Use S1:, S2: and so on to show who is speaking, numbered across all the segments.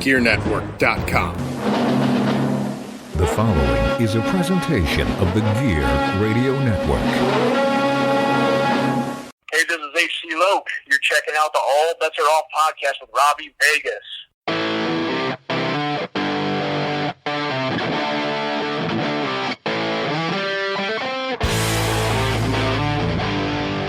S1: GearNetwork.com.
S2: The following is a presentation of the Gear Radio Network.
S3: Hey, this is H.C. Loke. You're checking out the All Bets Are Off podcast with Robbie Vegas.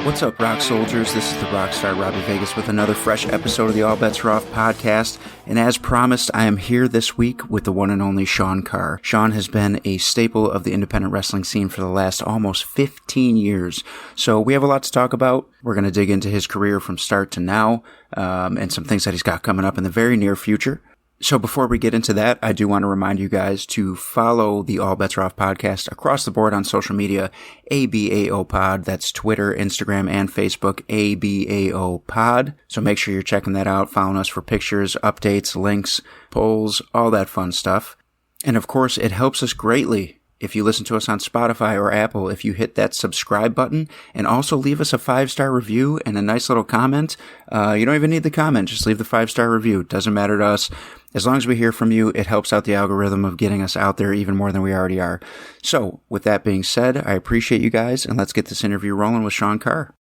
S4: What's up, rock soldiers? This is the rock star Robbie Vegas with another fresh episode of the All Bets Are Off podcast. And as promised, I am here this week with the one and only Sean Carr. Sean has been a staple of the independent wrestling scene for the last almost 15 years. So we have a lot to talk about. We're going to dig into his career from start to now, and some things that he's got coming up in the very near future. So before we get into that, I do want to remind you guys to follow the All Bets Are Off podcast across the board on social media, ABAO Pod. That's Twitter, Instagram, and Facebook, ABAO Pod. So make sure you're checking that out, following us for pictures, updates, links, polls, all that fun stuff. And of course, it helps us greatly if you listen to us on Spotify or Apple, if you hit that subscribe button and also leave us a 5-star review and a nice little comment. You don't even need the comment. Just leave the 5-star review. It doesn't matter to us. As long as we hear from you, it helps out the algorithm of getting us out there even more than we already are. So with that being said, I appreciate you guys, and let's get this interview rolling with Sean Carr.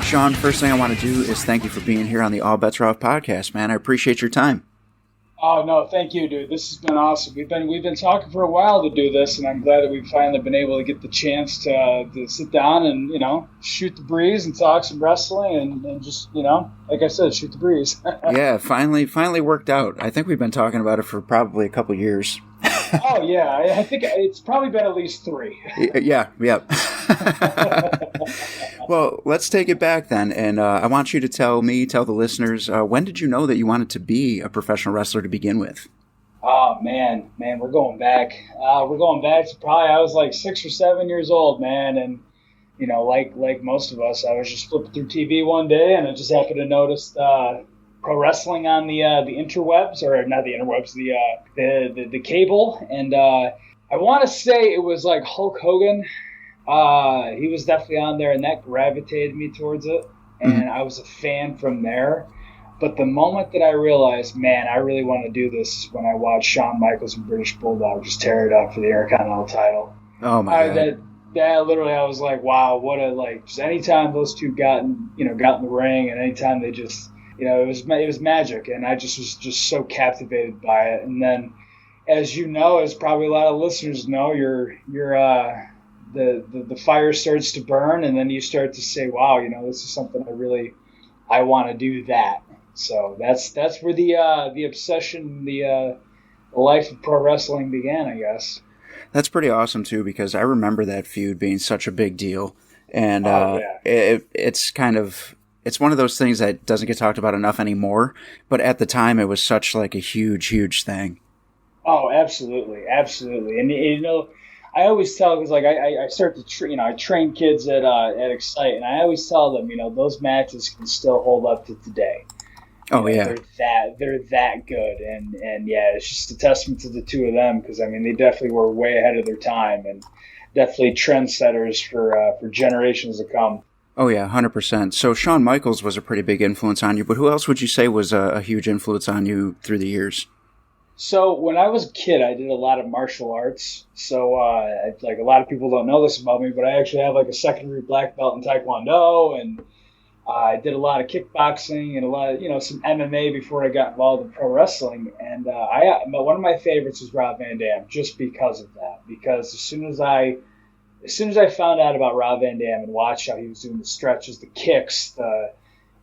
S4: Sean, first thing I want to do is thank you for being here on the All Bets Are Off podcast, man. I appreciate your time.
S5: Oh, no, thank you, dude. This has been awesome. We've been talking for a while to do this, and I'm glad that we've finally been able to get the chance to sit down and, shoot the breeze and talk some wrestling and just, like I said, shoot the breeze.
S4: Yeah, finally worked out. I think we've been talking about it for probably a couple years.
S5: Oh, yeah. I think it's probably been at least 3.
S4: Yeah. Well, let's take it back then, and I want you to tell the listeners, when did you know that you wanted to be a professional wrestler to begin with?
S5: Oh, man, we're going back. To probably I was like 6 or 7 years old, man, and, like most of us, I was just flipping through TV one day, and I just happened to notice pro wrestling on the interwebs, or not the interwebs, the cable, and I want to say it was like Hulk Hogan. He was definitely on there, and that gravitated me towards it, and I was a fan from there. But the moment that I realized, man, I really want to do this, is when I watched Shawn Michaels and British Bulldog just tear it up for the Intercontinental title.
S4: Oh my God!
S5: That literally, I was like, wow, what a just anytime those two got in the ring, and anytime they just, it was magic, and I just was just so captivated by it. And then, as you know, as probably a lot of listeners know, the fire starts to burn, and then you start to say, wow, this is something I want to do that. So that's where the obsession, the life of pro wrestling began, I guess.
S4: That's pretty awesome too, because I remember that feud being such a big deal, and it's one of those things that doesn't get talked about enough anymore, but at the time it was such like a huge thing. Oh,
S5: absolutely. And I always tell, because like I start to I train kids at Excite, and I always tell them, those matches can still hold up to today.
S4: Yeah,
S5: they're that good, and yeah, it's just a testament to the two of them, because they definitely were way ahead of their time, and definitely trendsetters for generations to come.
S4: Oh yeah, 100%. So Shawn Michaels was a pretty big influence on you, but who else would you say was a huge influence on you through the years?
S5: So when I was a kid, I did a lot of martial arts. So like a lot of people don't know this about me, but I actually have like a secondary black belt in Taekwondo, and I did a lot of kickboxing and a lot of, some MMA before I got involved in pro wrestling. And one of my favorites is Rob Van Dam, just because of that. Because as soon as I found out about Rob Van Dam and watched how he was doing the stretches, the kicks,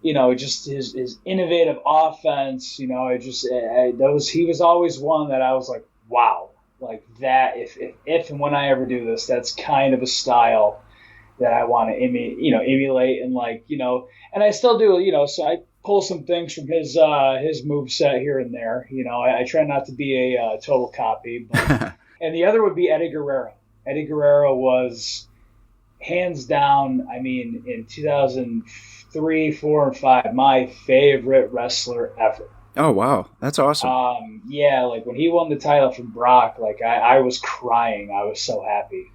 S5: just his innovative offense, he was always one that I was like, wow, like that. If and when I ever do this, that's kind of a style that I want to emulate, and like, and I still do, so I pull some things from his moveset here and there. I try not to be a total copy, but and the other would be Eddie Guerrero. Eddie Guerrero was hands down, I mean, in 2003, 4, and 5, my favorite wrestler ever.
S4: Oh, wow. That's awesome.
S5: Yeah, like when he won the title from Brock, like I was crying. I was so happy.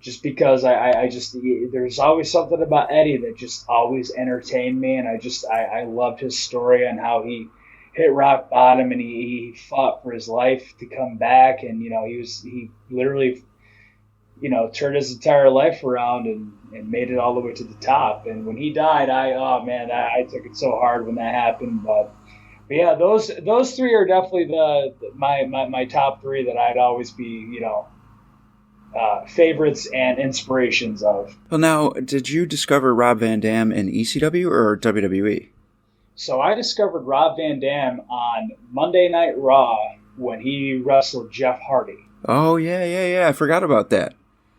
S5: Just because I just, there's always something about Eddie that just always entertained me. And I loved his story on how he hit rock bottom and he fought for his life to come back. And, he literally, turned his entire life around and made it all the way to the top. And when he died, I took it so hard when that happened. But yeah, those three are definitely my top three that I'd always be, favorites and inspirations of.
S4: Well, now, did you discover Rob Van Dam in ECW or WWE?
S5: So I discovered Rob Van Dam on Monday Night Raw when he wrestled Jeff Hardy.
S4: Oh, yeah. I forgot about that.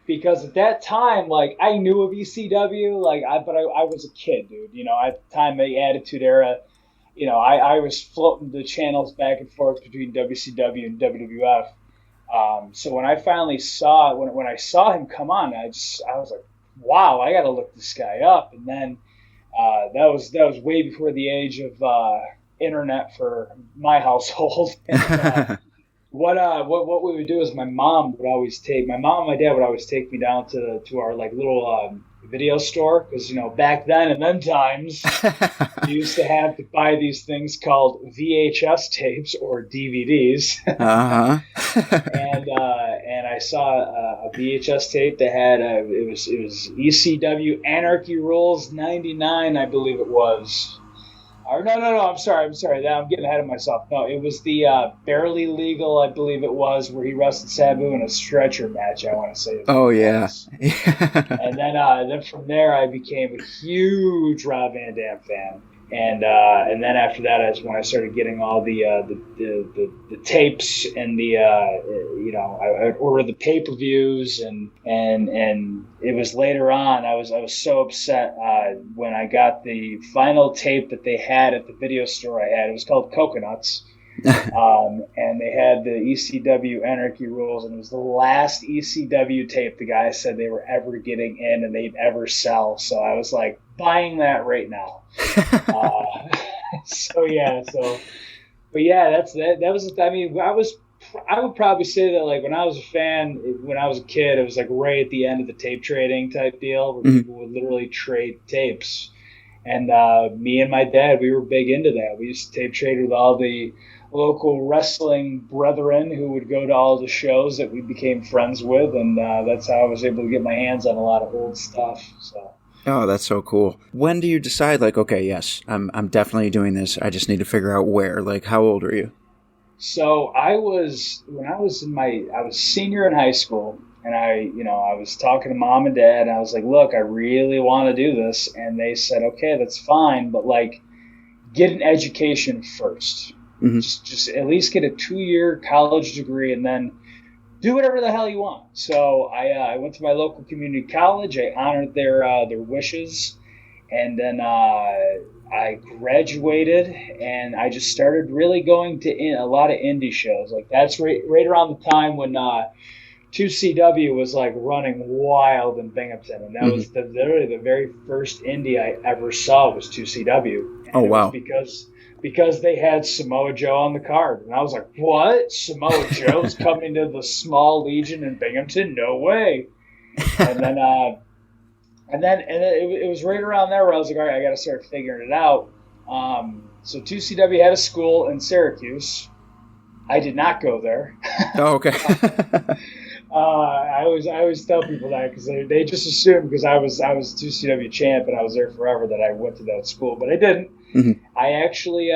S5: Because at that time, like, I knew of ECW, but I was a kid, dude. At the time, the Attitude Era, I was floating the channels back and forth between WCW and WWF. So when I finally saw, when I saw him come on, I was like, wow, I got to look this guy up. And then that was way before the age of internet for my household. And, what we would do is my mom and my dad would always take me down to our like little video store, because back then in them times you used to have to buy these things called VHS tapes or DVDs. And I saw a VHS tape that had it was ECW Anarchy Rules '99, I believe it was. Or no, I'm sorry. I'm getting ahead of myself. No, it was the Barely Legal, I believe it was, where he wrestled Sabu in a stretcher match, I want to say.
S4: Oh, yeah.
S5: And then from there, I became a huge Rob Van Dam fan. And then after that is when I started getting all the tapes and I ordered the pay-per-views and it was later on I was so upset when I got the final tape that they had at the video store I had. It was called Coconuts. And they had the ECW Anarchy Rules, and it was the last ECW tape the guys said they were ever getting in and they'd ever sell. So I was like, buying that right now. But yeah, that was. I mean, I would probably say that like when I was a kid, it was like right at the end of the tape trading type deal where people would literally trade tapes. And me and my dad, we were big into that. We used to tape trade with all the local wrestling brethren who would go to all the shows that we became friends with, and that's how I was able to get my hands on a lot of old stuff. So.
S4: Oh, that's so cool. When do you decide, like, okay, yes, I'm definitely doing this. I just need to figure out where. Like, how old are you?
S5: So I was senior in high school, and I was talking to mom and dad, and I was like, look, I really want to do this. And they said, okay, that's fine, but like, get an education first. Mm-hmm. Just at least get a 2-year college degree, and then do whatever the hell you want. So I went to my local community college. I honored their wishes, and then I graduated, and I just started really going to a lot of indie shows. Like that's right around the time when 2CW was like running wild in Binghamton, and that was literally the very first indie I ever saw was 2CW. And
S4: wow!
S5: Because they had Samoa Joe on the card. And I was like, what? Samoa Joe's coming to the small Legion in Binghamton? No way. And then it was right around there where I was like, all right, I got to start figuring it out. So 2CW had a school in Syracuse. I did not go there.
S4: Oh, okay.
S5: I always tell people that because they just assume because I was 2CW champ and I was there forever that I went to that school, but I didn't. Mm-hmm. I actually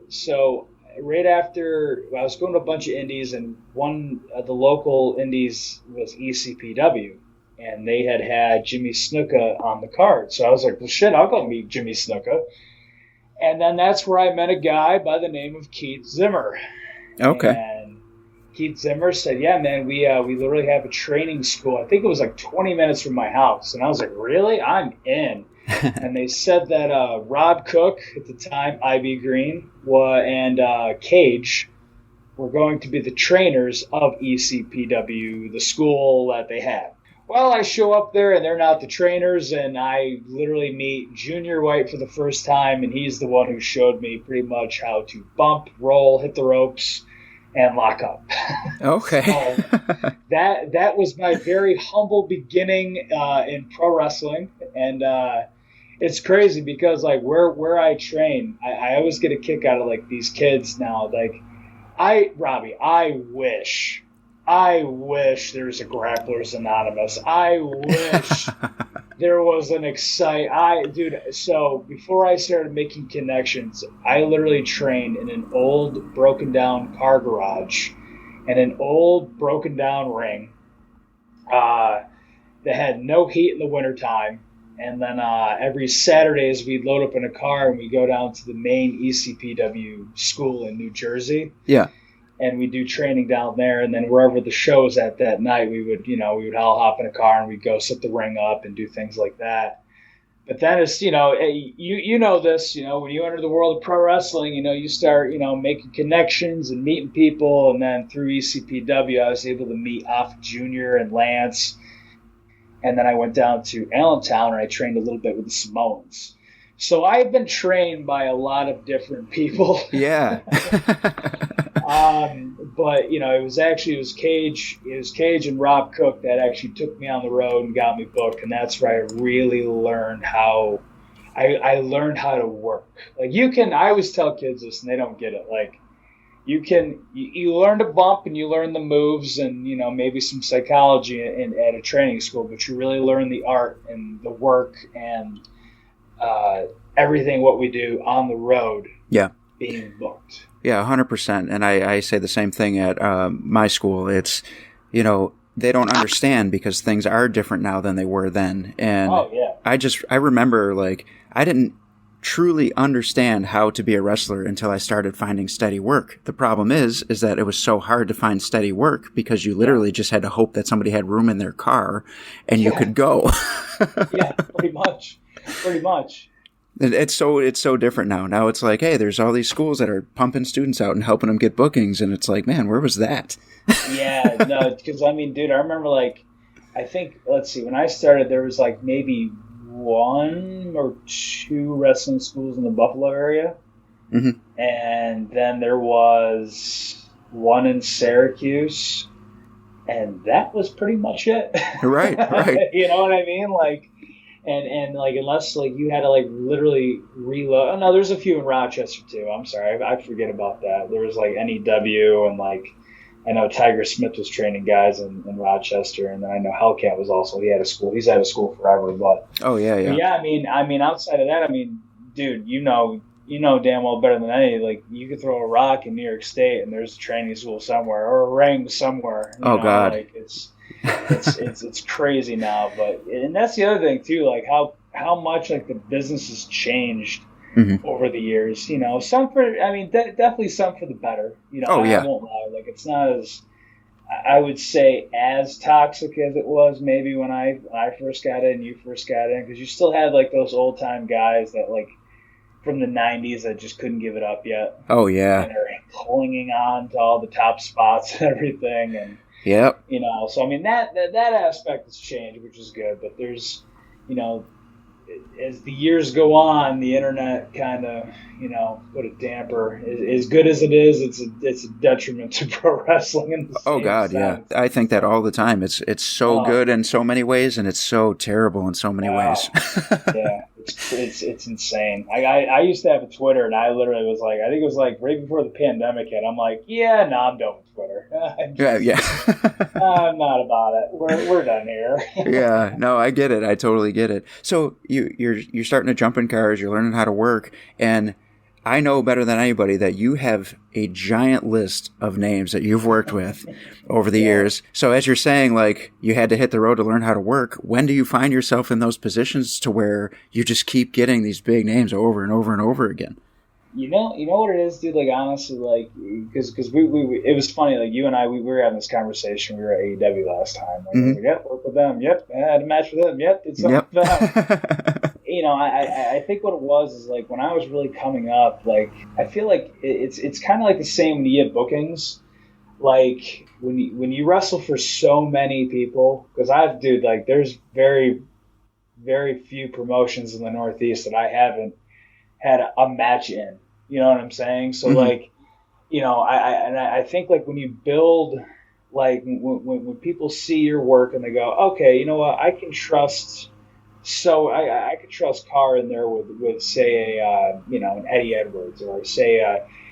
S5: so right after I was going to a bunch of indies, and one of the local indies was ECPW, and they had Jimmy Snuka on the card. So I was like, well, shit, I'll go meet Jimmy Snuka. And then that's where I met a guy by the name of Keith Zimmer.
S4: Okay.
S5: Keith Zimmer said, yeah, man, we literally have a training school. I think it was like 20 minutes from my house. And I was like, really? I'm in. And they said that Rob Cook at the time, IB Green, and Cage were going to be the trainers of ECPW, the school that they had. Well, I show up there, and they're not the trainers, and I literally meet Junior White for the first time, and he's the one who showed me pretty much how to bump, roll, hit the ropes, and lock up.
S4: Okay.
S5: So that was my very humble beginning in pro wrestling, and it's crazy because like where I train, I always get a kick out of like these kids now. Like Robbie, I wish there was a Grapplers Anonymous. I wish there was an dude. So before I started making connections, I literally trained in an old broken down car garage and an old broken down ring that had no heat in the wintertime. And then every Saturdays we'd load up in a car and we'd go down to the main ECPW school in New Jersey.
S4: Yeah.
S5: And we do training down there, and then wherever the show was at that night, we would all hop in a car and we'd go set the ring up and do things like that. But then it's, you know this, when you enter the world of pro wrestling, you start, making connections and meeting people, and then through ECPW, I was able to meet off Junior and Lance, and then I went down to Allentown and I trained a little bit with the Samoans. So I've been trained by a lot of different people.
S4: Yeah.
S5: But it was Cage and Rob Cook that actually took me on the road and got me booked, and that's where I really learned how I learned how to work. Like I always tell kids this and they don't get it. Like you learn to bump and you learn the moves and maybe some psychology at a training school, but you really learn the art and the work and everything what we do on the road.
S4: Yeah.
S5: Being booked.
S4: Yeah, 100%. And I say the same thing at my school. It's, they don't understand because things are different now than they were then. And I remember, like, I didn't truly understand how to be a wrestler until I started finding steady work. The problem is that it was so hard to find steady work because you literally just had to hope that somebody had room in their car and you could go.
S5: Yeah, pretty much.
S4: It's so different now. Now it's like, hey, there's all these schools that are pumping students out and helping them get bookings, and it's like, man, where was that?
S5: Yeah, no, because dude, I remember let's see, when I started, there was like maybe 1 or 2 wrestling schools in the Buffalo area, and then there was 1 in Syracuse, and that was pretty much it.
S4: Right.
S5: You know what I mean? Like. And like unless like you had to like literally reload. Oh no, there's a few in Rochester too. I'm sorry, I forget about that. There was like NEW and like I know Tiger Smith was training guys in Rochester, and then I know Hellcat was also. He's had a school forever, but yeah. I mean outside of that, dude, you know damn well better than any. Like you could throw a rock in New York State and there's a training school somewhere or a ring somewhere.
S4: God.
S5: Like it's crazy now, and that's the other thing too, like how much like the business has changed over the years. Some for definitely some for the better. I won't lie, like it's not as I would say as toxic as it was maybe when I first got in, you first got in, because you still had like those old time guys that like from the 90s that just couldn't give it up yet.
S4: Oh yeah, and
S5: they're clinging on to all the top spots and everything, and
S4: yep.
S5: So that aspect has changed, which is good. But there's, as the years go on, the internet kind of, put a damper. As good as it is, it's a detriment to pro wrestling. In the same
S4: God,
S5: sense.
S4: Yeah. I think that all the time. It's so good in so many ways, and it's so terrible in so many ways.
S5: Yeah. It's insane. I used to have a Twitter, and I literally was like, I think it was like right before the pandemic hit. I'm like, I'm done with Twitter. I'm not about it. We're done here.
S4: Yeah, no, I get it. I totally get it. So you're starting to jump in cars. You're learning how to work, and I know better than anybody that you have a giant list of names that you've worked with over the years. So as you're saying, like, you had to hit the road to learn how to work, when do you find yourself in those positions to where you just keep getting these big names over and over and over again?
S5: You know what it is, dude. Like honestly, like because we it was funny. Like you and I, we were having this conversation. We were at AEW last time. Like, I was like, yep, work with them. Yep, I had a match with them. Yep, did something with them. You know, I think what it was is like when I was really coming up, like I feel like it's kind of like the same when you get bookings. Like when you wrestle for so many people, because dude, like there's very few promotions in the Northeast that I haven't had a match in. You know what I'm saying? So like, you know, I think like when you build, like when people see your work and they go, okay, you know what, I can trust. So I could trust Carr in there with say a you know, an Eddie Edwards, or say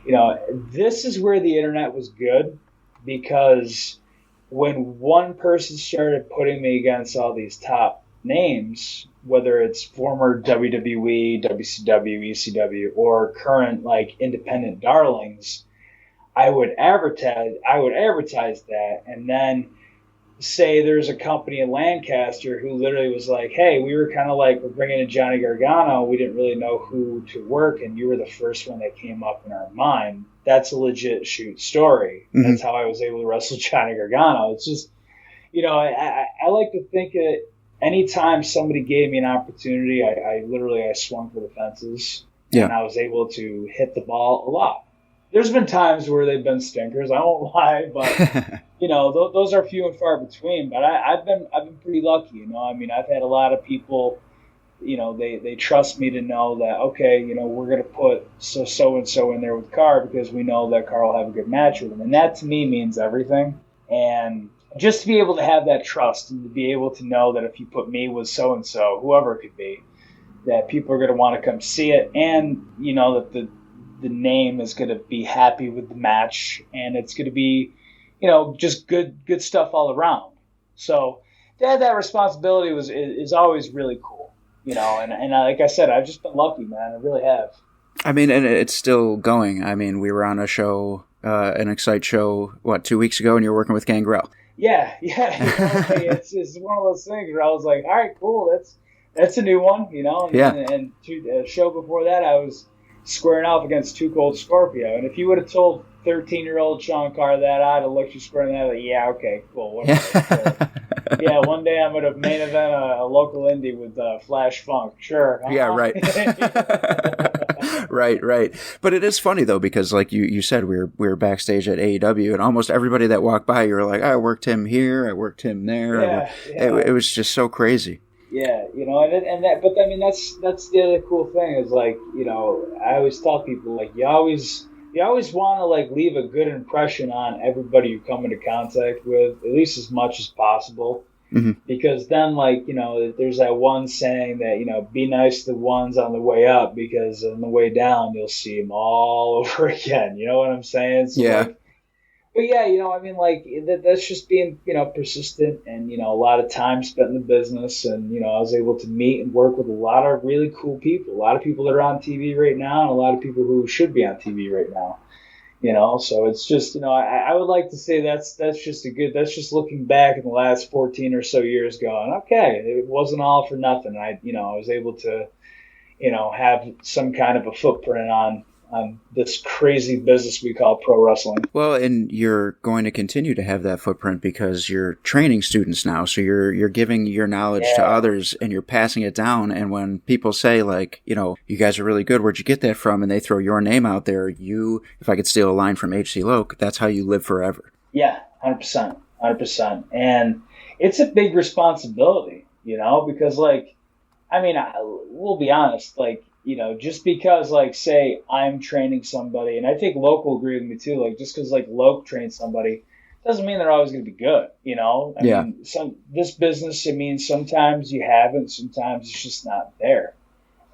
S5: you know, this is where the internet was good, because when one person started putting me against all these top names, whether it's former WWE, WCW, ECW, or current like independent darlings, I would advertise that, and then say there's a company in Lancaster who literally was like, hey, we were kind of like, we're bringing in Johnny Gargano. We didn't really know who to work, and you were the first one that came up in our mind. That's a legit shoot story. That's how I was able to wrestle Johnny Gargano. It's just, you know, I like to think that anytime somebody gave me an opportunity, I literally swung for the fences, and I was able to hit the ball a lot. There's been times where they've been stinkers, I won't lie, but you know, those are few and far between. But I've been pretty lucky, you know. I mean, I've had a lot of people, you know, they trust me to know that, okay, you know, we're gonna put so and so in there with Carr because we know that Carr will have a good match with him, and that to me means everything. And just to be able to have that trust and to be able to know that if you put me with so and so, whoever it could be, that people are gonna want to come see it, and you know that the name is going to be happy with the match, and it's going to be, you know, just good stuff all around. So to have that responsibility is always really cool, you know, and like I said, I've just been lucky, man. I really have. I
S4: mean, and it's still going. I mean, we were on a show, an Excite show, 2 weeks ago, and you're working with Gangrel.
S5: Yeah. You know, it's one of those things where I was like, all right, cool. That's a new one, you know? And a show before that, I was squaring off against Too Cold Scorpio. And if you would have told 13-year-old Sean Carr that, I'd have looked you square in the eye like, yeah, okay, cool. Yeah, one day I'm going to main event a local indie with Flash Funk. Sure.
S4: Yeah, right. Right. But it is funny, though, because like you said, we were backstage at AEW, and almost everybody that walked by, you were like, I worked him here, I worked him there.
S5: Yeah.
S4: It was just so crazy.
S5: Yeah, you know, but I mean, that's the other cool thing is like, you know, I always tell people like you always want to like leave a good impression on everybody you come into contact with, at least as much as possible, because then like, you know, there's that one saying that, you know, be nice to the ones on the way up, because on the way down you'll see them all over again. You know what I'm saying? So,
S4: yeah.
S5: Like, but yeah, you know, I mean, like that's just being, you know, persistent, and you know, a lot of time spent in the business, and you know, I was able to meet and work with a lot of really cool people, a lot of people that are on TV right now, and a lot of people who should be on TV right now. You know, so it's just, you know, I would like to say that's just looking back in the last 14 or so years, going, okay, it wasn't all for nothing. I was able to, you know, have some kind of a footprint on this crazy business we call pro wrestling.
S4: Well, and you're going to continue to have that footprint because you're training students now. So you're giving your knowledge to others, and you're passing it down. And when people say like, you know, you guys are really good, where'd you get that from? And they throw your name out there, if I could steal a line from H.C. Loke, that's how you live forever.
S5: Yeah, 100%. And it's a big responsibility, you know, because like, I mean, we'll be honest, like, you know, just because, like, say I'm training somebody, and I think Loke will agree with me too, like, just because, like, Loke trains somebody doesn't mean they're always going to be good, you know? I mean, this business, I mean, sometimes you have it, sometimes it's just not there.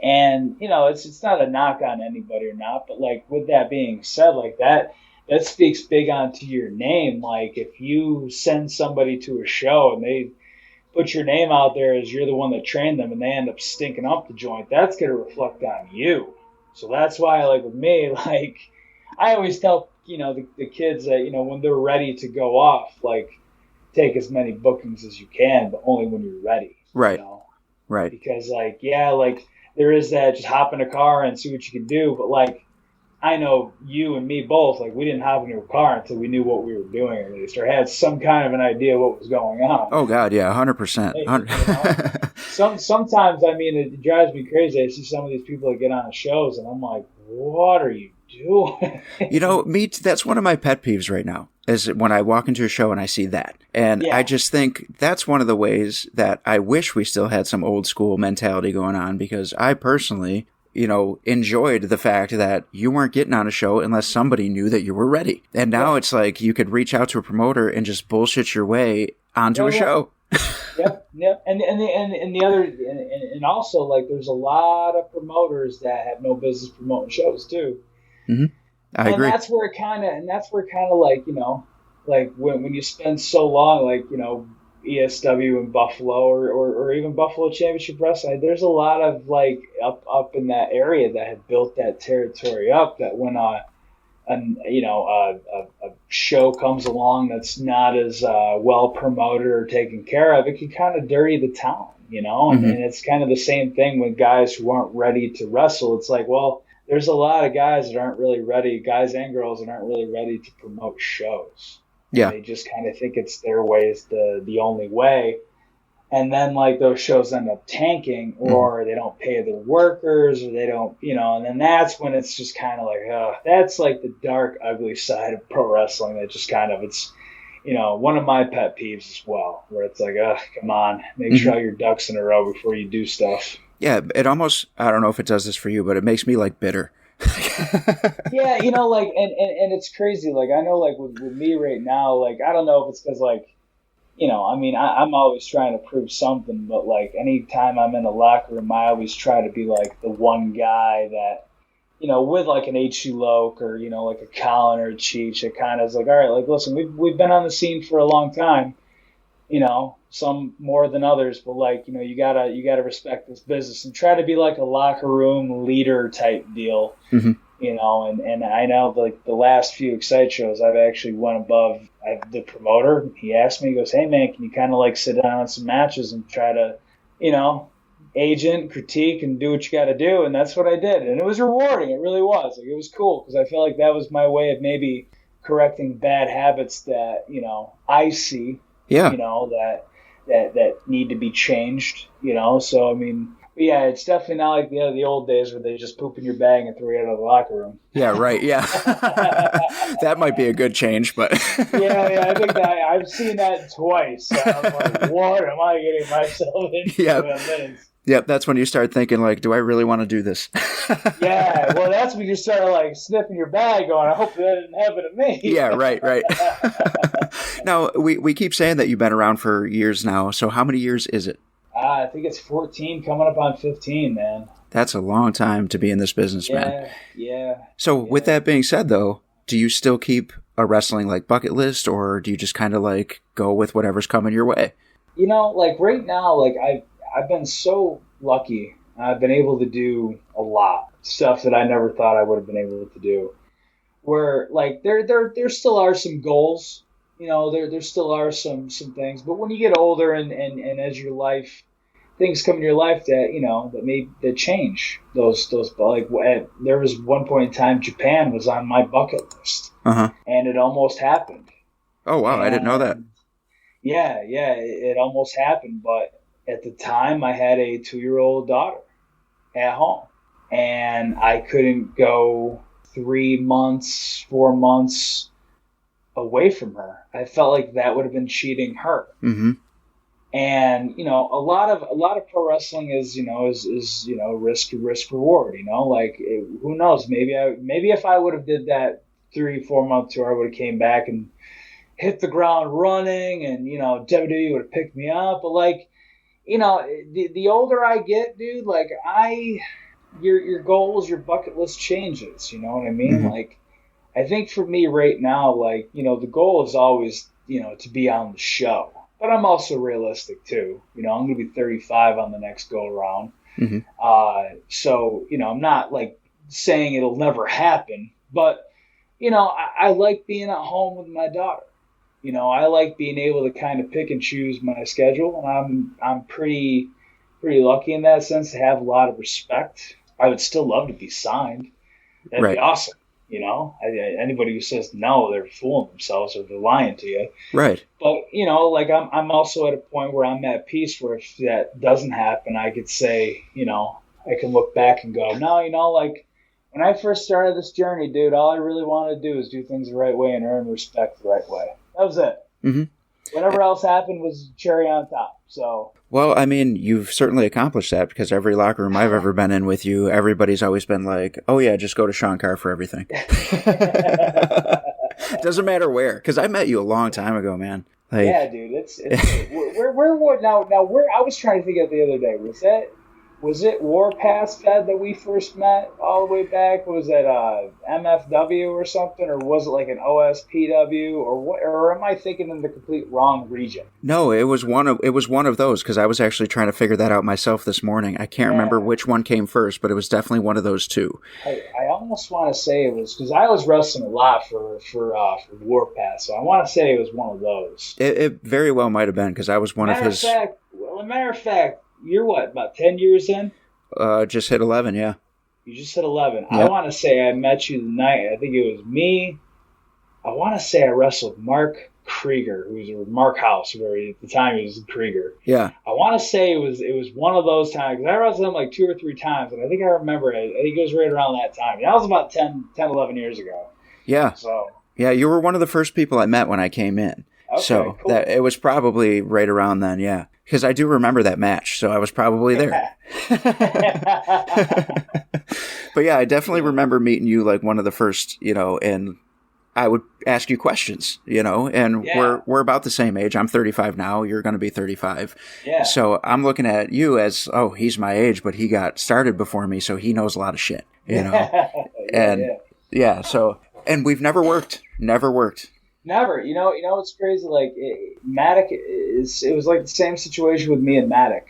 S5: And, you know, it's not a knock on anybody or not, but, like, with that being said, like, that speaks big onto your name. Like, if you send somebody to a show and they put your name out there as you're the one that trained them, and they end up stinking up the joint, that's going to reflect on you. So that's why, like, with me, like, I always tell, you know, the kids that, you know, when they're ready to go off, like, take as many bookings as you can, but only when you're ready.
S4: Right.
S5: You know?
S4: Right.
S5: Because, like, yeah, like, there is that just hop in a car and see what you can do, but, like, I know you and me both, like, we didn't hop into a car until we knew what we were doing, at least, or had some kind of an idea what was going on.
S4: Oh God, yeah, 100%.
S5: Sometimes, I mean, it drives me crazy. I see some of these people that get on the shows, and I'm like, what are you doing?
S4: That's one of my pet peeves right now, is when I walk into a show and I see that. And I just think that's one of the ways that I wish we still had some old school mentality going on, because I personally, enjoyed the fact that you weren't getting on a show unless somebody knew that you were ready. And now it's like you could reach out to a promoter and just bullshit your way onto a show.
S5: Yep. And the other, and also, like, there's a lot of promoters that have no business promoting shows too.
S4: Mm-hmm. I agree.
S5: And that's where it kind of like, like when you spend so long, like, ESW in Buffalo or even Buffalo Championship Wrestling, there's a lot of, like, up in that area that have built that territory up, that when a show comes along that's not as well promoted or taken care of, it can kind of dirty the town, and it's kind of the same thing with guys who aren't ready to wrestle. It's like, well, there's a lot of guys that aren't really ready, guys and girls that aren't really ready to promote shows.
S4: Yeah.
S5: They just kind of think it's their way is the only way. And then, like, those shows end up tanking, or they don't pay their workers, or they don't, and then that's when it's just kind of like, that's like the dark, ugly side of pro wrestling that just kind of, it's, one of my pet peeves as well, where it's like, come on, make sure all your ducks in a row before you do stuff.
S4: Yeah, it almost, I don't know if it does this for you, but it makes me, like, bitter.
S5: Yeah, like, and it's crazy. Like, I know, like, with me right now, like, I don't know if it's because, like, I mean, I'm always trying to prove something, but, like, anytime I'm in a locker room, I always try to be, like, the one guy that, with, like, an H.C. Loke or, like a Colin or a Cheech, it kind of is like, all right, like, listen, we've been on the scene for a long time, some more than others, but, like, you gotta respect this business and try to be like a locker room leader type deal.
S4: Mm-hmm.
S5: And I know, like, the last few Excite shows, I've actually went above the promoter. He asked me, he goes, hey man, can you kind of, like, sit down on some matches and try to, agent, critique, and do what you got to do? And that's what I did. And it was rewarding. It really was. Like, it was cool, because I felt like that was my way of maybe correcting bad habits that, I see, that need to be changed, So, I mean, yeah, it's definitely not like the old days where they just poop in your bag and throw you out of the locker room.
S4: Yeah, right. Yeah, that might be a good change, but
S5: yeah, I think that I've seen that twice. So I'm like, what am I getting myself into?
S4: Yep, that's when you start thinking, like, do I really want to do this?
S5: Yeah, well, that's when you start, like, sniffing your bag going, I hope that didn't happen to me.
S4: Yeah, right. Now, we keep saying that you've been around for years now, so how many years is it?
S5: I think it's 14, coming up on 15, man.
S4: That's a long time to be in this business, man.
S5: Yeah.
S4: So with that being said, though, do you still keep a wrestling, like, bucket list, or do you just kind of, like, go with whatever's coming your way?
S5: Like, right now, like, I've been so lucky. I've been able to do a lot stuff that I never thought I would have been able to do. Where, like, there still are some goals, there still are some things. But when you get older and as your life, things come in your life that that change those. Like, there was one point in time Japan was on my bucket list, and it almost happened.
S4: Oh wow, I didn't know that.
S5: Yeah, it almost happened, but at the time, I had a 2-year-old daughter at home, and I couldn't go 3 months, 4 months away from her. I felt like that would have been cheating her.
S4: Mm-hmm.
S5: And a lot of pro wrestling is risk reward. Like, who knows? Maybe if I would have did that 3-4 month tour, I would have came back and hit the ground running, and WWE would have picked me up. But, like, the older I get, dude, like, your goals, your bucket list changes, you know what I mean?
S4: Mm-hmm.
S5: Like, I think for me right now, like, the goal is always, to be on the show, but I'm also realistic too. I'm going to be 35 on the next go around.
S4: Mm-hmm.
S5: So, I'm not, like, saying it'll never happen, but, I like being at home with my daughter. I like being able to kind of pick and choose my schedule, and I'm pretty lucky in that sense to have a lot of respect. I would still love to be signed. That'd be awesome. Anybody who says no, they're fooling themselves or they're lying to you.
S4: Right.
S5: But like I'm also at a point where I'm at peace where if that doesn't happen, I could say, I can look back and go, no, like when I first started this journey, dude, all I really wanted to do is do things the right way and earn respect the right way. That was it.
S4: Mm-hmm.
S5: Whatever else happened was cherry on top. So.
S4: Well, I mean, you've certainly accomplished that because every locker room I've ever been in with you, everybody's always been like, oh yeah, just go to Sean Carr for everything. Doesn't matter where. Because I met you a long time ago, man. Like,
S5: yeah, dude. It's where now where I was trying to think of the other day. Was it Warpath Fed that we first met all the way back? Was it MFW or something, or was it like an OSPW, or what? Or am I thinking in the complete wrong region?
S4: No, it was one of those because I was actually trying to figure that out myself this morning. I can't remember which one came first, but it was definitely one of those two.
S5: I almost want to say it was because I was wrestling a lot for Warpath, so I want to say it was one of those.
S4: It very well might have been because I was one of his.
S5: Matter of fact. You're what, about 10 years in?
S4: Just hit 11, yeah.
S5: You just hit 11. Yep. I want to say I met you the night. I think it was me. I want to say I wrestled Mark Krieger, Mark House, where at the time he was Krieger.
S4: Yeah.
S5: I want to say it was one of those times, because I wrestled him like 2 or 3 times, and I think I remember it. I think it was right around that time. That was about 10, 11 years ago.
S4: Yeah.
S5: So. Yeah,
S4: you were one of the first people I met when I came in. Okay, so cool. It was probably right around then, yeah. Because I do remember that match, so I was probably there. But yeah, I definitely remember meeting you like one of the first, and I would ask you questions, and we're about the same age. I'm 35 now. You're going to be 35. Yeah. So I'm looking at you as, oh, he's my age, but he got started before me, so he knows a lot of shit, So, and we've never worked.
S5: Never. It's crazy. Like Matic it was like the same situation with me and Matic.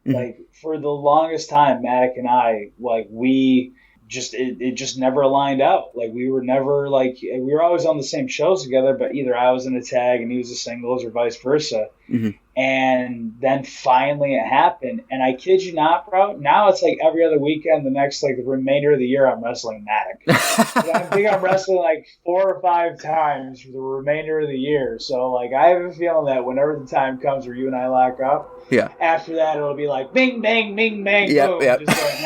S5: Mm-hmm. Like for the longest time, Matic and I, like we just it just never aligned out. Like we were never we were always on the same shows together, but either I was in a tag and he was a singles or vice versa. Mm-hmm. And then finally it happened. And I kid you not, bro. Now it's like every other weekend. The remainder of the year, I'm wrestling Matic. I think I'm wrestling like 4 or 5 times for the remainder of the year. So like I have a feeling that whenever the time comes where you and I lock up, after that it'll be like bing bang, bing bang, boom, just like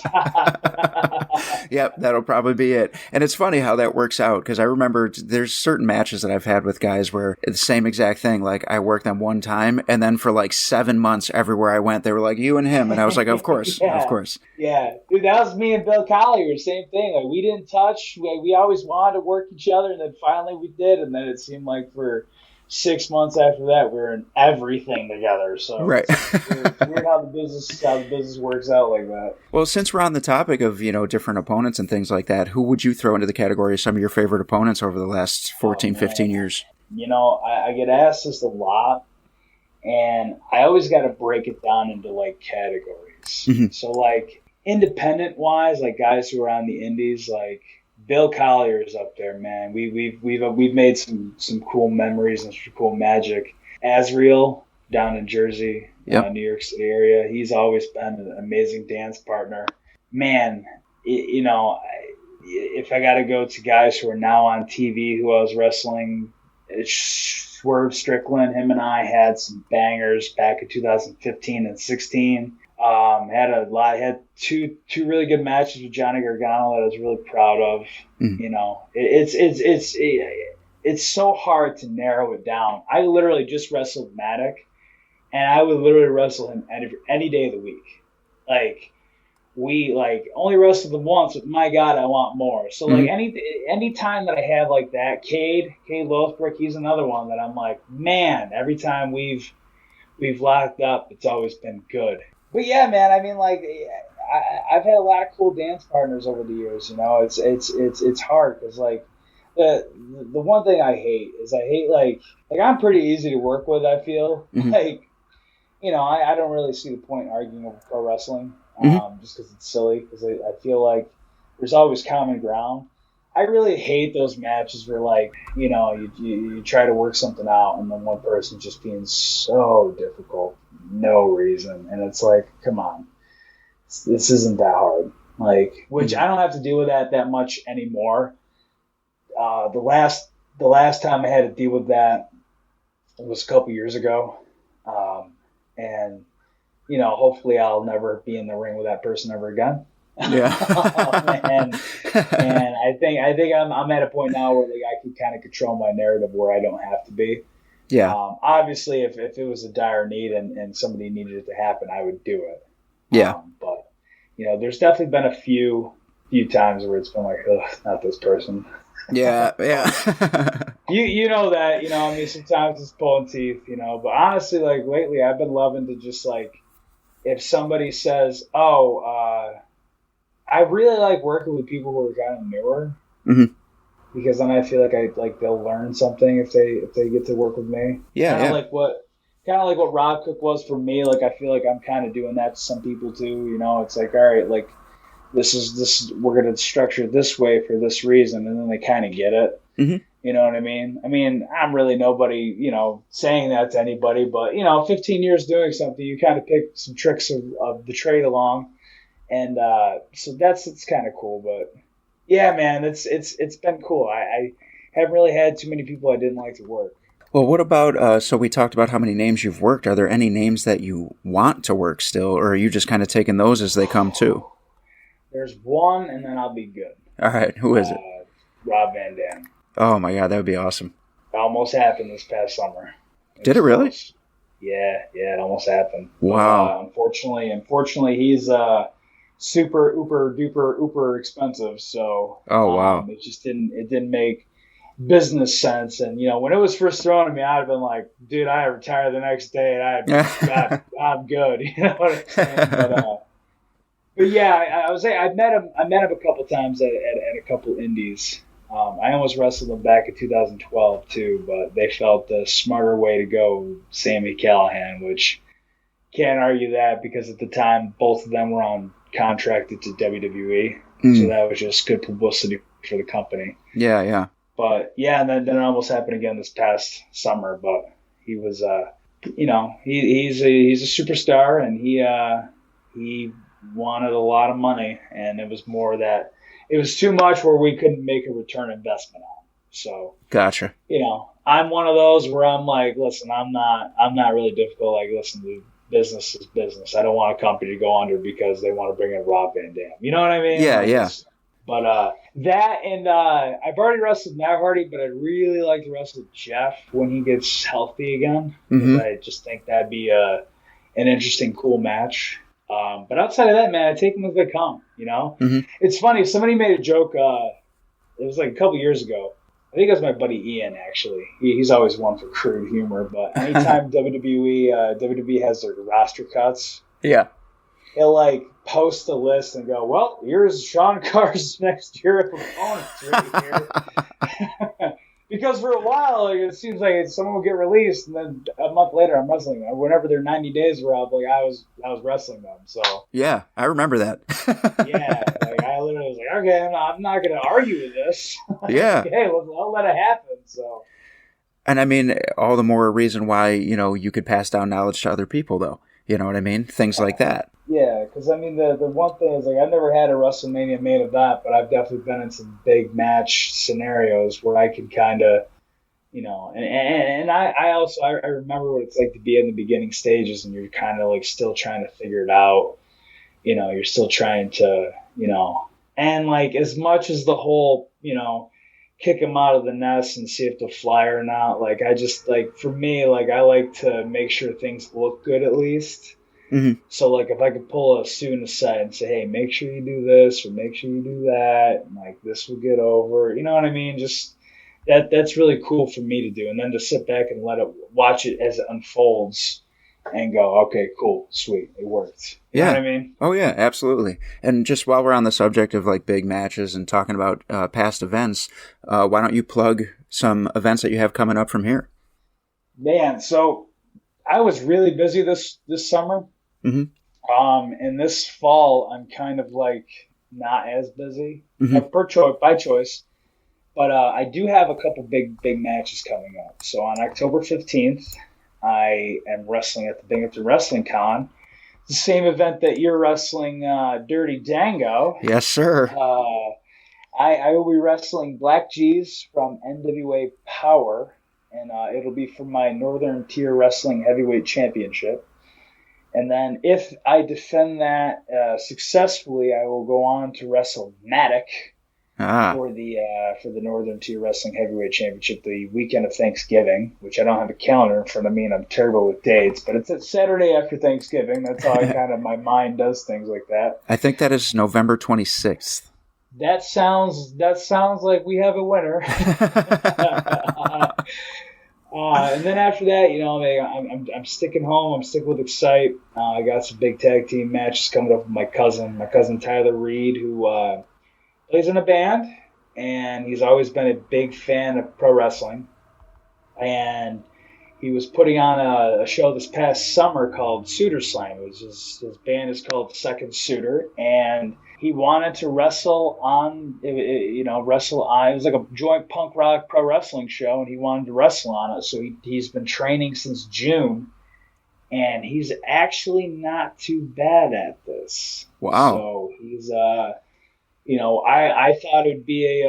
S5: nonstop.
S4: Yep, that'll probably be it. And it's funny how that works out because I remember there's certain matches that I've had with guys where it's the same exact thing. Like I worked them one time, and then for like 7 months, everywhere I went, they were like, you and him. And I was like, of course, of course.
S5: Yeah. Dude, that was me and Bill Collier, same thing. Like we didn't touch. We always wanted to work each other, and then finally we did. And then it seemed like for 6 months after that, we were in everything together. So
S4: right.
S5: It's weird how the business works out like that.
S4: Well, since we're on the topic of, different opponents and things like that, who would you throw into the category of some of your favorite opponents over the last 14, 15 years?
S5: I get asked this a lot. And I always got to break it down into like categories. Mm-hmm. So like independent wise, like guys who are on the indies, like Bill Collier is up there, man. We've made some cool memories and some cool magic. Asriel down in Jersey, New York City area. He's always been an amazing dance partner. Man, if I got to go to guys who are now on TV who I was wrestling, Swerve Strickland, him and I had some bangers back in 2015 and 16. Had two really good matches with Johnny Gargano that I was really proud of. Mm. It's so hard to narrow it down. I literally just wrestled Matic, and I would literally wrestle him any day of the week. Like we only wrestled him once, but my God, I want more. So like any time that I have like that, Cade Lothbrook, he's another one that I'm like, man, every time we've locked up, it's always been good. But yeah, man, I mean, like I've had a lot of cool dance partners over the years. It's hard because like the one thing I hate is like I'm pretty easy to work with. I feel like I don't really see the point in arguing over pro wrestling. Just because it's silly, because I feel like there's always common ground. I really hate those matches where, like, you try to work something out and then one person's just being so difficult, no reason. And it's like, come on, this isn't that hard. Like, which I don't have to deal with that much anymore. the last time I had to deal with that was a couple years ago, and hopefully I'll never be in the ring with that person ever again.
S4: Yeah.
S5: and I think I'm at a point now where like I can kind of control my narrative where I don't have to be.
S4: Yeah.
S5: Obviously, if it was a dire need and somebody needed it to happen, I would do it.
S4: Yeah.
S5: But there's definitely been a few times where it's been like, ugh, not this person.
S4: Yeah. Yeah.
S5: you know that, I mean, sometimes it's pulling teeth, but honestly, like lately I've been loving to just like, if somebody says, I really like working with people who are kind of newer,
S4: Mm-hmm.
S5: because then I feel like they'll learn something if they get to work with me.
S4: Yeah.
S5: Kind of
S4: Yeah.
S5: like what Rob Cook was for me. Like I feel like I'm kind of doing that to some people too. It's like, all right, like this we're gonna structure it this way for this reason, and then they kind of get it.
S4: Mm-hmm.
S5: You know what I mean? I mean, I'm really nobody, saying that to anybody, but 15 years doing something, you kind of pick some tricks of the trade along, and so it's kind of cool. But yeah, man, it's been cool. I haven't really had too many people I didn't like to work.
S4: Well, what about, so we talked about how many names you've worked. Are there any names that you want to work still, or are you just kind of taking those as they come too?
S5: There's one, and then I'll be good.
S4: All right, who is it?
S5: Rob Van Dam.
S4: Oh my God, that would be awesome.
S5: It almost happened this past summer.
S4: Did it really?
S5: Close. Yeah, it almost happened.
S4: Wow.
S5: Unfortunately, he's super uber expensive. So
S4: Oh wow.
S5: it just didn't make business sense. And when it was first thrown at me, I'd have been like, dude, I retire the next day, and I'm good. You know what I'm saying? But yeah, I was saying I met him a couple times at a couple indies. I almost wrestled him back in 2012 too, but they felt the smarter way to go, Sami Callihan, which can't argue that because at the time both of them were on contracted to WWE, so that was just good publicity for the company.
S4: Yeah, yeah.
S5: But yeah, and then it almost happened again this past summer. But he was, he's a superstar, and he wanted a lot of money, and it was more that it was too much where we couldn't make a return investment on. So
S4: Gotcha.
S5: I'm one of those where I'm like, listen, I'm not really difficult. Like, listen, dude, business is business. I don't want a company to go under because they want to bring in Rob Van Dam. You know what I mean?
S4: Yeah,
S5: like,
S4: yeah.
S5: But that and I've already wrestled Matt Hardy, but I'd really like to wrestle Jeff when he gets healthy again.
S4: Mm-hmm.
S5: I just think that'd be an interesting, cool match. But outside of that, man, I take them as they come.
S4: Mm-hmm.
S5: It's funny. Somebody made a joke. It was like a couple years ago. I think it was my buddy Ian. Actually, he's always one for crude humor. But anytime WWE has their roster cuts,
S4: Yeah.
S5: he'll like post a list and go, "Well, here's Sean Carr's next year of opponents right here." Because for a while, like, it seems like someone will get released, and then a month later, I'm wrestling them. Whenever their 90 days were up, like I was wrestling them. So
S4: Yeah, I remember that.
S5: yeah, like I literally was like, okay, I'm not going to argue with this.
S4: Yeah.
S5: Hey, I'll let it happen. So.
S4: And I mean, all the more reason why, you could pass down knowledge to other people, though. You know what I mean? Things like that.
S5: Yeah, because I mean, the one thing is, like, I've never had a WrestleMania main event, but I've definitely been in some big match scenarios where I could kind of, and I remember what it's like to be in the beginning stages and you're kind of like still trying to figure it out. You're still trying to, and like as much as the whole, kick them out of the nest and see if they'll fly or not. Like I just like, for me, like I like to make sure things look good at least.
S4: Mm-hmm.
S5: So like if I could pull a student aside and say, hey, make sure you do this or make sure you do that, and like this will get over. You know what I mean? Just that's really cool for me to do, and then to sit back and watch it as it unfolds and go, okay, cool, sweet, it worked. You know what I mean?
S4: Oh yeah, absolutely. And just while we're on the subject of like big matches and talking about past events, why don't you plug some events that you have coming up from here?
S5: Man, so I was really busy this summer.
S4: Mm-hmm.
S5: And this fall I'm kind of like not as busy,
S4: Mm-hmm.
S5: by choice. But I do have a couple big matches coming up. So on October 15th, I am wrestling at the Binghamton Wrestling Con, the same event that you're wrestling, Dirty Dango.
S4: Yes, sir.
S5: I will be wrestling Black G's from NWA Power, and it'll be for my Northern Tier Wrestling Heavyweight Championship. And then if I defend that successfully, I will go on to wrestle Matic for the Northern Tier Wrestling Heavyweight Championship the weekend of Thanksgiving, which I don't have a calendar in front of me, and I'm terrible with dates. But it's a Saturday after Thanksgiving. That's how I kind of my mind does things like that.
S4: I think that is November 26th.
S5: That sounds like we have a winner. And then after that, I'm sticking home. I'm sticking with Excite. I got some big tag team matches coming up with my cousin Tyler Reed, who plays in a band, and he's always been a big fan of pro wrestling. And he was putting on a show this past summer called Suitor Slam. His band is called Second Suitor, and he wanted to wrestle on. It was like a joint punk rock pro wrestling show, and he wanted to wrestle on it. So he's been training since June, and he's actually not too bad at this.
S4: Wow!
S5: So he's I thought it'd be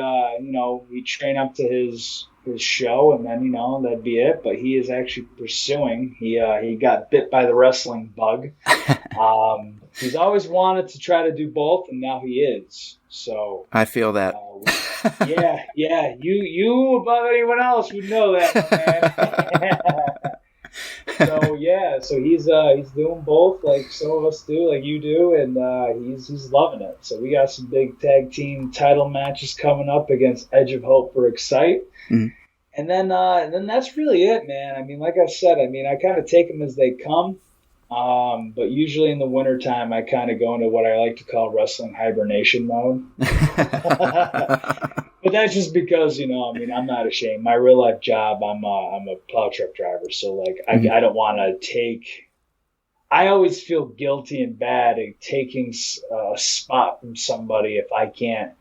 S5: he'd train up to his show, and then that'd be it. But he is actually pursuing. He got bit by the wrestling bug. He's always wanted to try to do both, and now he is. So
S4: I feel that.
S5: Yeah. You above anyone else would know that, man. So he's doing both, like some of us do, like you do, and he's loving it. So we got some big tag team title matches coming up against Edge of Hope for Excite.
S4: Mm-hmm.
S5: And then that's really it, man. I mean, like I said, I kind of take them as they come. But usually in the wintertime, I kind of go into what I like to call wrestling hibernation mode. But that's just because, I'm not ashamed. My real life job, I'm a plow truck driver. So like, I don't want to take, I always feel guilty and bad at taking a spot from somebody if I can't,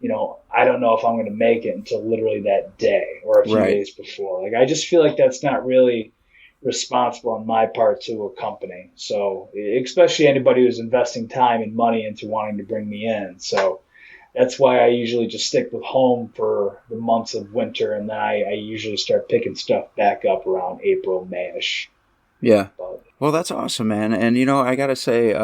S5: I don't know if I'm going to make it until literally that day or a few days before. Like, I just feel like that's not really responsible on my part to a company. So especially anybody who's investing time and money into wanting to bring me in. So that's why I usually just stick with home for the months of winter. And then I usually start picking stuff back up around April, May-ish.
S4: Yeah. Well, that's awesome, man. And, I got to say,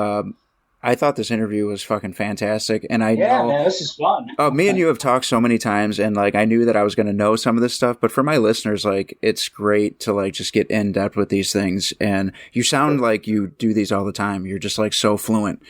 S4: I thought this interview was fucking fantastic, and I know,
S5: man, this is fun.
S4: Me and you have talked so many times, and like I knew that I was going to know some of this stuff. But for my listeners, like it's great to like just get in depth with these things. And you sound like you do these all the time. You're just like so fluent.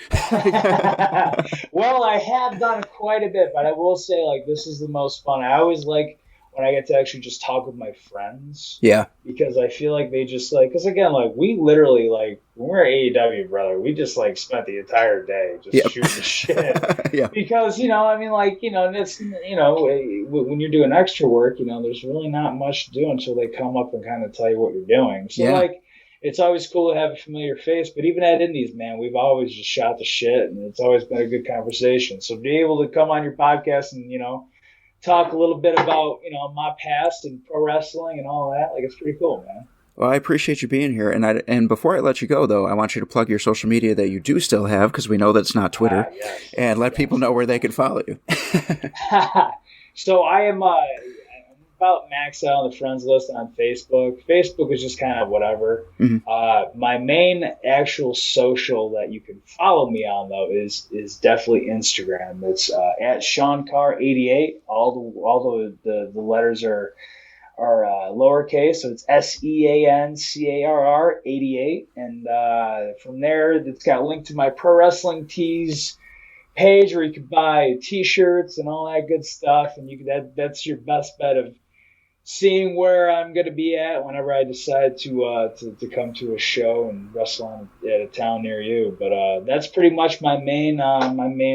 S5: Well, I have done quite a bit, but I will say like this is the most fun. I always like when I get to actually just talk with my friends.
S4: Yeah.
S5: Because I feel like they just like, because again, like we literally like when we're at AEW, brother, we just like spent the entire day just shooting the shit. Yeah. Because, it's, when you're doing extra work, there's really not much to do until they come up and kind of tell you what you're doing. So like, it's always cool to have a familiar face, but even at Indies, man, we've always just shot the shit and it's always been a good conversation. So to be able to come on your podcast and, talk a little bit about, my past and pro wrestling and all that. Like, it's pretty cool, man.
S4: Well, I appreciate you being here. And before I let you go, though, I want you to plug your social media that you do still have, because we know that's not Twitter, and let people know where they can follow you.
S5: So I am about maxed out on the friends list on Facebook. Facebook is just kind of whatever. Mm-hmm. My main actual social that you can follow me on, though, is definitely Instagram. It's at Sean Carr 88. All the letters are lowercase, so it's SEANCARR 88. And from there, it's got a link to my Pro Wrestling Tees page where you can buy T-shirts and all that good stuff. And that's your best bet of seeing where I'm going to be at whenever I decide to come to a show and wrestle at a town near you. But that's pretty much my main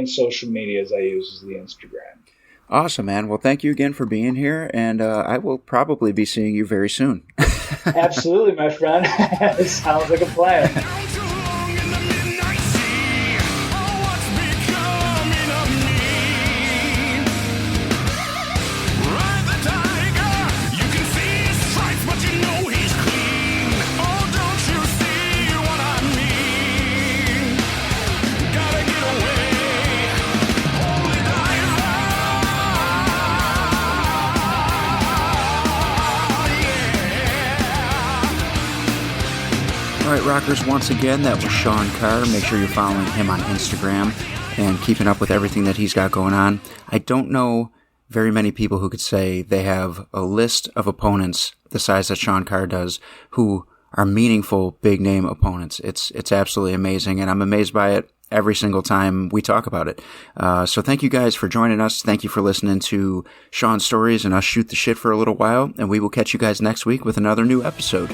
S5: social medias I use is the Instagram.
S4: Awesome, man. Well, thank you again for being here, and I will probably be seeing you very soon.
S5: Absolutely, my friend. It sounds like a plan.
S4: right, rockers, once again, that was Sean Carr. Make sure you're following him on Instagram and keeping up with everything that he's got going on. I don't know very many people who could say they have a list of opponents the size that Sean Carr does who are meaningful, big-name opponents. It's absolutely amazing, and I'm amazed by it every single time we talk about it. So thank you guys for joining us. Thank you for listening to Sean's stories and us shoot the shit for a little while, and we will catch you guys next week with another new episode.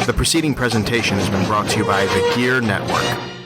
S1: The preceding presentation has been brought to you by the Gear Network.